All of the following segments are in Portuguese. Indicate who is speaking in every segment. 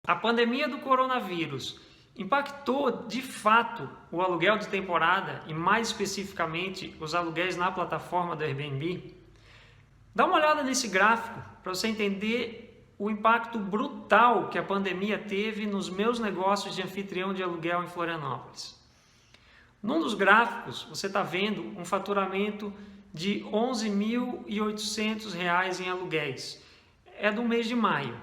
Speaker 1: A pandemia do coronavírus impactou de fato o aluguel de temporada e mais especificamente os aluguéis na plataforma do Airbnb? Dá uma olhada nesse gráfico para você entender o impacto brutal que a pandemia teve nos meus negócios de anfitrião de aluguel em Florianópolis. Num dos gráficos você está vendo um faturamento de R$ 11.800 em aluguéis. É do mês de maio.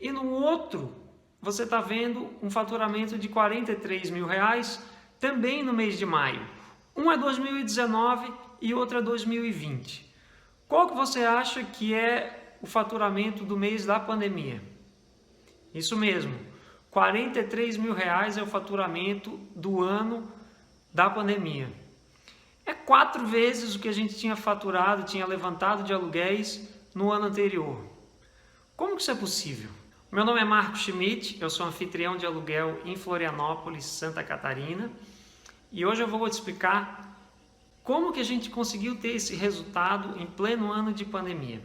Speaker 1: E no outro, você está vendo um faturamento de R$ 43 mil, também no mês de maio. Um é 2019 e outro é 2020. Qual que você acha que é o faturamento do mês da pandemia? Isso mesmo, R$ 43 mil é o faturamento do ano da pandemia. É 4 vezes o que a gente tinha faturado, tinha levantado de aluguéis no ano anterior. Como que isso é possível? Meu nome é Marco Schmidt, eu sou anfitrião de aluguel em Florianópolis, Santa Catarina, e hoje eu vou te explicar como que a gente conseguiu ter esse resultado em pleno ano de pandemia.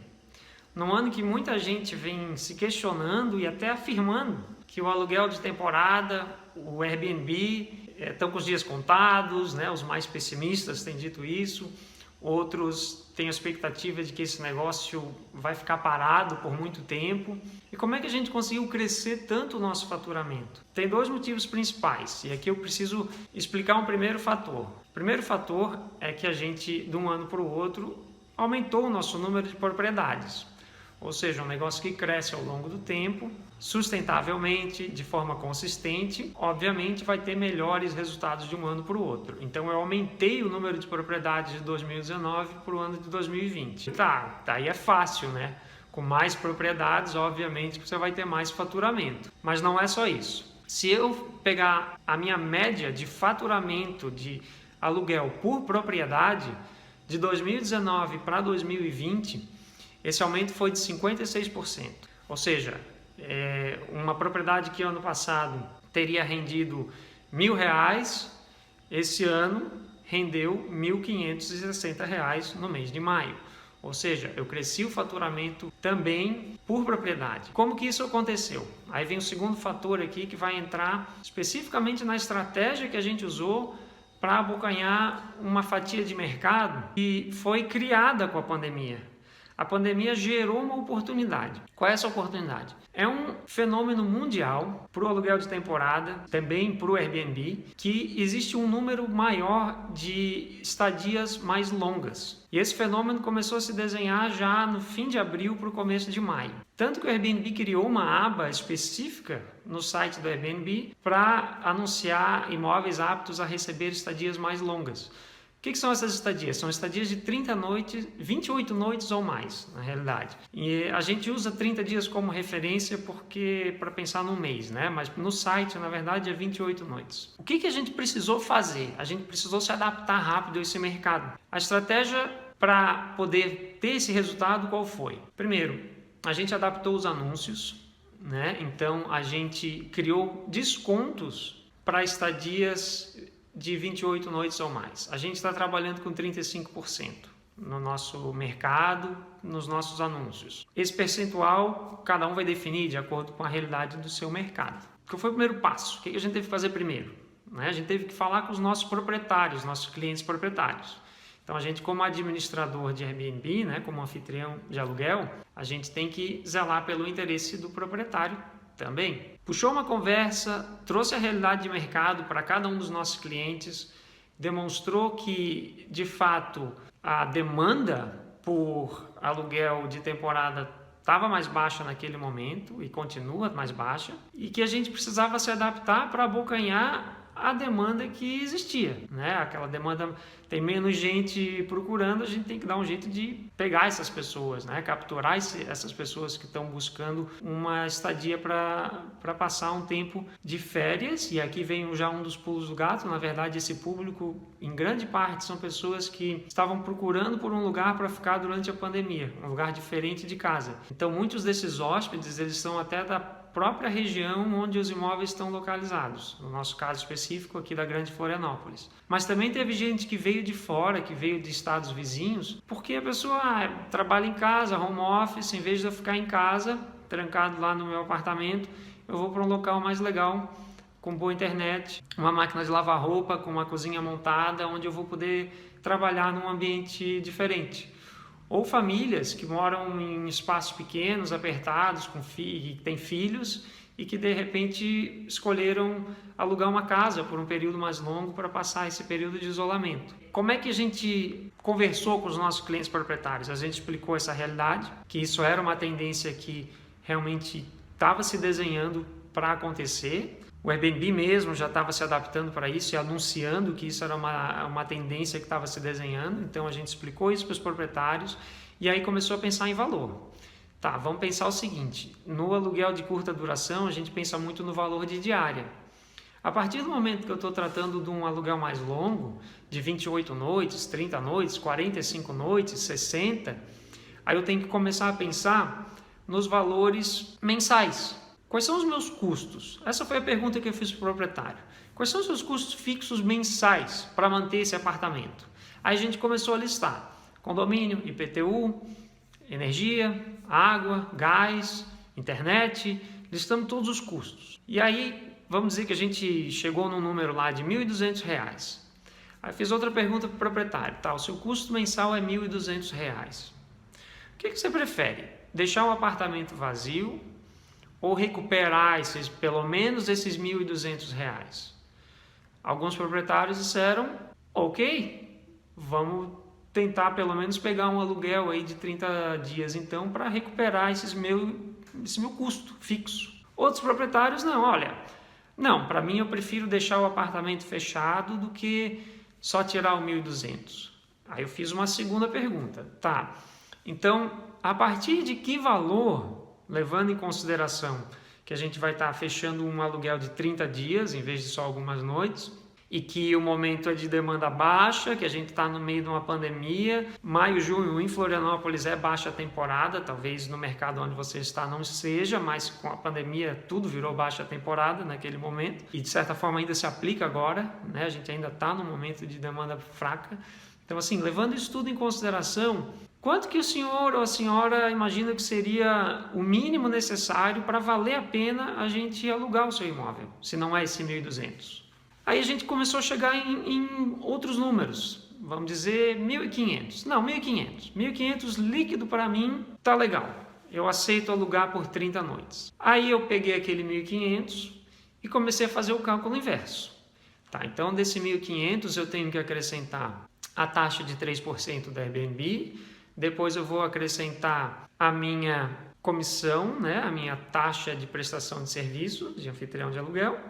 Speaker 1: Num ano que muita gente vem se questionando e até afirmando que o aluguel de temporada, o Airbnb, estão com os dias contados, né? Os mais pessimistas têm dito isso, outros têm a expectativa de que esse negócio vai ficar parado por muito tempo. E como é que a gente conseguiu crescer tanto o nosso faturamento? Tem 2 motivos principais, e aqui eu preciso explicar um primeiro fator. O primeiro fator é que a gente, de um ano para o outro, aumentou o nosso número de propriedades. Ou seja, um negócio que cresce ao longo do tempo, sustentavelmente, de forma consistente, obviamente vai ter melhores resultados de um ano para o outro. Então eu aumentei o número de propriedades de 2019 para o ano de 2020. Daí é fácil, né? Com mais propriedades, obviamente que você vai ter mais faturamento. Mas não é só isso. Se eu pegar a minha média de faturamento de aluguel por propriedade, de 2019 para 2020, esse aumento foi de 56%. Ou seja, uma propriedade que ano passado teria rendido R$ 1.000, esse ano rendeu R$ 1.560 no mês de maio. Ou seja, eu cresci o faturamento também por propriedade. Como que isso aconteceu? Aí vem o segundo fator aqui que vai entrar especificamente na estratégia que a gente usou para abocanhar uma fatia de mercado que foi criada com a pandemia. A pandemia gerou uma oportunidade. Qual é essa oportunidade? É um fenômeno mundial para o aluguel de temporada, também para o Airbnb, que existe um número maior de estadias mais longas. E esse fenômeno começou a se desenhar já no fim de abril para o começo de maio. Tanto que o Airbnb criou uma aba específica no site do Airbnb para anunciar imóveis aptos a receber estadias mais longas. O que são essas estadias? São estadias de 30 noites, 28 noites ou mais, na realidade. E a gente usa 30 dias como referência porque para pensar num mês, né? Mas no site, na verdade, é 28 noites. O que a gente precisou fazer? A gente precisou se adaptar rápido a esse mercado. A estratégia para poder ter esse resultado, qual foi? Primeiro, a gente adaptou os anúncios, né? Então, a gente criou descontos para estadias de 28 noites ou mais. A gente está trabalhando com 35% no nosso mercado, nos nossos anúncios. Esse percentual, cada um vai definir de acordo com a realidade do seu mercado. Qual foi o primeiro passo? O que a gente teve que fazer primeiro? A gente teve que falar com os nossos proprietários, nossos clientes proprietários. Então, a gente, como administrador de Airbnb, né, como anfitrião de aluguel, a gente tem que zelar pelo interesse do proprietário também. Puxou uma conversa, trouxe a realidade de mercado para cada um dos nossos clientes, demonstrou que, de fato, a demanda por aluguel de temporada estava mais baixa naquele momento e continua mais baixa, e que a gente precisava se adaptar para abocanhar a demanda que existia, né? Aquela demanda, tem menos gente procurando, a gente tem que dar um jeito de pegar essas pessoas, né? Capturar essas pessoas que estão buscando uma estadia para passar um tempo de férias. E aqui vem já um dos pulos do gato. Na verdade, esse público, em grande parte, são pessoas que estavam procurando por um lugar para ficar durante a pandemia, um lugar diferente de casa. Então, muitos desses hóspedes, eles são até da própria região onde os imóveis estão localizados, no nosso caso específico aqui da Grande Florianópolis. Mas também teve gente que veio de fora, que veio de estados vizinhos, porque a pessoa trabalha em casa, home office, em vez de eu ficar em casa, trancado lá no meu apartamento, eu vou para um local mais legal, com boa internet, uma máquina de lavar roupa, com uma cozinha montada, onde eu vou poder trabalhar num ambiente diferente. Ou famílias que moram em espaços pequenos, apertados, que têm filhos e que de repente escolheram alugar uma casa por um período mais longo para passar esse período de isolamento. Como é que a gente conversou com os nossos clientes proprietários? A gente explicou essa realidade, que isso era uma tendência que realmente estava se desenhando para acontecer. O Airbnb mesmo já estava se adaptando para isso e anunciando que isso era uma tendência que estava se desenhando. Então a gente explicou isso para os proprietários e aí começou a pensar em valor. Tá, vamos pensar o seguinte, no aluguel de curta duração a gente pensa muito no valor de diária. A partir do momento que eu estou tratando de um aluguel mais longo, de 28 noites, 30 noites, 45 noites, 60, aí eu tenho que começar a pensar nos valores mensais. Quais são os meus custos? Essa foi a pergunta que eu fiz para o proprietário. Quais são os seus custos fixos mensais para manter esse apartamento? Aí a gente começou a listar condomínio, IPTU, energia, água, gás, internet, listamos todos os custos. E aí, vamos dizer que a gente chegou num número lá de R$ 1.200. Aí fiz outra pergunta para o proprietário, tá, o seu custo mensal é R$ 1.200. O que você prefere? Deixar o apartamento vazio ou recuperar pelo menos esses R$ 1.200? Alguns proprietários disseram, ok, vamos tentar pelo menos pegar um aluguel aí de 30 dias então para recuperar esse meu custo fixo. Outros proprietários não, para mim eu prefiro deixar o apartamento fechado do que só tirar o 1.200. Aí eu fiz uma segunda pergunta, tá, então a partir de que valor, levando em consideração que a gente vai estar fechando um aluguel de 30 dias em vez de só algumas noites, e que o momento é de demanda baixa, que a gente está no meio de uma pandemia. Maio, junho em Florianópolis é baixa temporada, talvez no mercado onde você está não seja, mas com a pandemia tudo virou baixa temporada naquele momento e de certa forma ainda se aplica agora, né? A gente ainda está no momento de demanda fraca. Então assim, levando isso tudo em consideração, quanto que o senhor ou a senhora imagina que seria o mínimo necessário para valer a pena a gente alugar o seu imóvel, se não é esse 1.200? Aí a gente começou a chegar em outros números, vamos dizer 1.500. Não, 1.500. 1.500 líquido para mim tá legal. Eu aceito alugar por 30 noites. Aí eu peguei aquele 1.500 e comecei a fazer o cálculo inverso. Tá, então desse 1.500 eu tenho que acrescentar a taxa de 3% da Airbnb, depois eu vou acrescentar a minha comissão, né, a minha taxa de prestação de serviço de anfitrião de aluguel.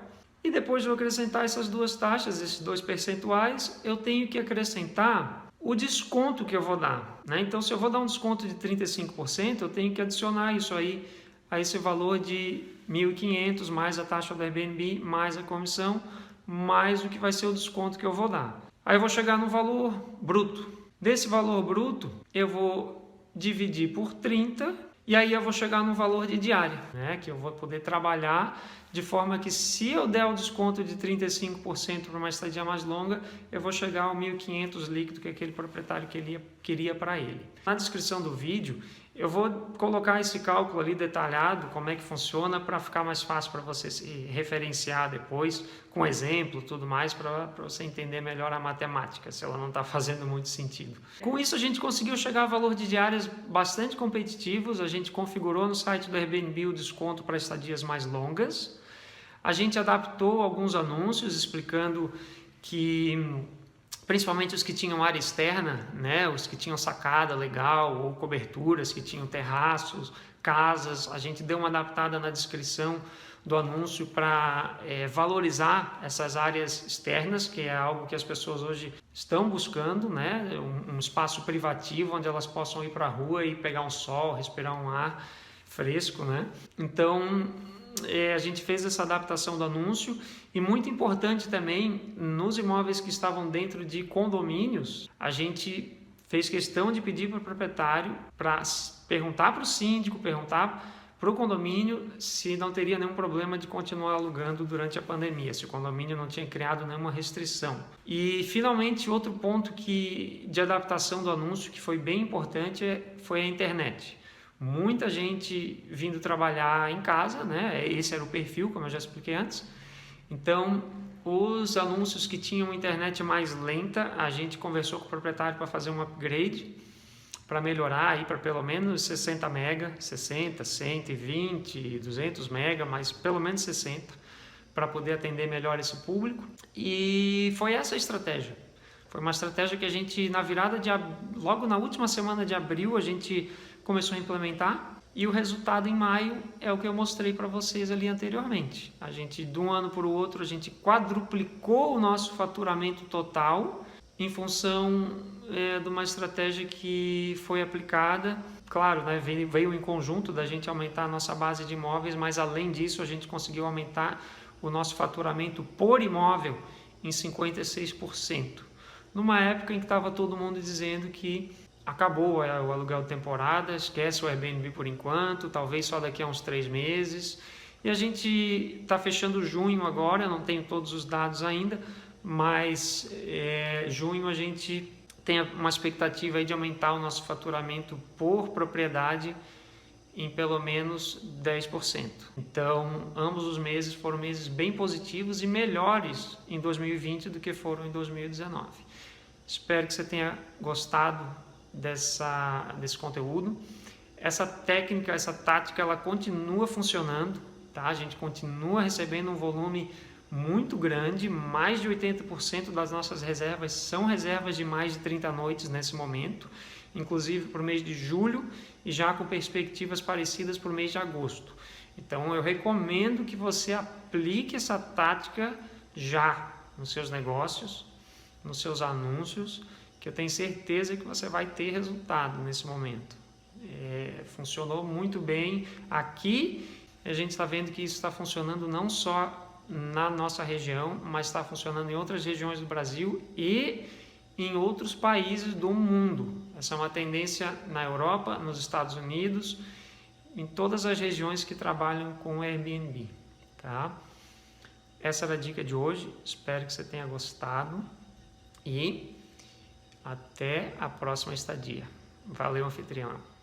Speaker 1: E depois de eu acrescentar essas duas taxas, esses dois percentuais, eu tenho que acrescentar o desconto que eu vou dar, né? Então, se eu vou dar um desconto de 35%, eu tenho que adicionar isso aí a esse valor de 1.500 mais a taxa do Airbnb, mais a comissão, mais o que vai ser o desconto que eu vou dar. Aí eu vou chegar no valor bruto. Desse valor bruto, eu vou dividir por 30 e aí eu vou chegar no valor de diária, né? Que eu vou poder trabalhar de forma que se eu der o desconto de 35% para uma estadia mais longa, eu vou chegar ao 1.500 líquido que aquele proprietário queria para ele. Na descrição do vídeo, eu vou colocar esse cálculo ali detalhado, como é que funciona, para ficar mais fácil para você se referenciar depois, com exemplo e tudo mais, para você entender melhor a matemática, se ela não está fazendo muito sentido. Com isso, a gente conseguiu chegar a valor de diárias bastante competitivos, a gente configurou no site do Airbnb o desconto para estadias mais longas. A gente adaptou alguns anúncios explicando que, principalmente os que tinham área externa, né, os que tinham sacada legal ou coberturas, que tinham terraços, casas, a gente deu uma adaptada na descrição do anúncio para valorizar essas áreas externas, que é algo que as pessoas hoje estão buscando, né, um espaço privativo onde elas possam ir para a rua e pegar um sol, respirar um ar fresco, né? Então, a gente fez essa adaptação do anúncio e muito importante também, nos imóveis que estavam dentro de condomínios, a gente fez questão de pedir para o proprietário para perguntar para o síndico, perguntar para o condomínio se não teria nenhum problema de continuar alugando durante a pandemia, se o condomínio não tinha criado nenhuma restrição. E finalmente outro ponto de adaptação do anúncio que foi bem importante foi a internet. Muita gente vindo trabalhar em casa, né? Esse era o perfil, como eu já expliquei antes. Então, os anúncios que tinham internet mais lenta, a gente conversou com o proprietário para fazer um upgrade, para melhorar aí para pelo menos 60 mega, 60, 120, 200 mega, mas pelo menos 60, para poder atender melhor esse público. E foi essa a estratégia. Foi uma estratégia que a gente, logo na última semana de abril, a gente começou a implementar. E o resultado em maio é o que eu mostrei para vocês ali anteriormente. A gente, de um ano para o outro, a gente quadruplicou o nosso faturamento total em função de uma estratégia que foi aplicada. Claro, né, veio em conjunto da gente aumentar a nossa base de imóveis, mas além disso a gente conseguiu aumentar o nosso faturamento por imóvel em 56%. Numa época em que estava todo mundo dizendo que acabou o aluguel de temporada, esquece o Airbnb por enquanto, talvez só daqui a uns 3 meses. E a gente está fechando junho agora, não tenho todos os dados ainda, mas junho a gente tem uma expectativa aí de aumentar o nosso faturamento por propriedade em pelo menos 10%. Então, ambos os meses foram meses bem positivos e melhores em 2020 do que foram em 2019. Espero que você tenha gostado desse conteúdo. Essa técnica, essa tática, ela continua funcionando, tá? A gente continua recebendo um volume muito grande, mais de 80% das nossas reservas são reservas de mais de 30 noites nesse momento, inclusive para o mês de julho e já com perspectivas parecidas para o mês de agosto. Então eu recomendo que você aplique essa tática já nos seus negócios, nos seus anúncios, que eu tenho certeza que você vai ter resultado nesse momento. Funcionou muito bem aqui, a gente está vendo que isso está funcionando não só na nossa região, mas está funcionando em outras regiões do Brasil e em outros países do mundo. Essa é uma tendência na Europa, nos Estados Unidos, em todas as regiões que trabalham com Airbnb, tá? Essa era a dica de hoje, espero que você tenha gostado e até a próxima estadia. Valeu, anfitrião!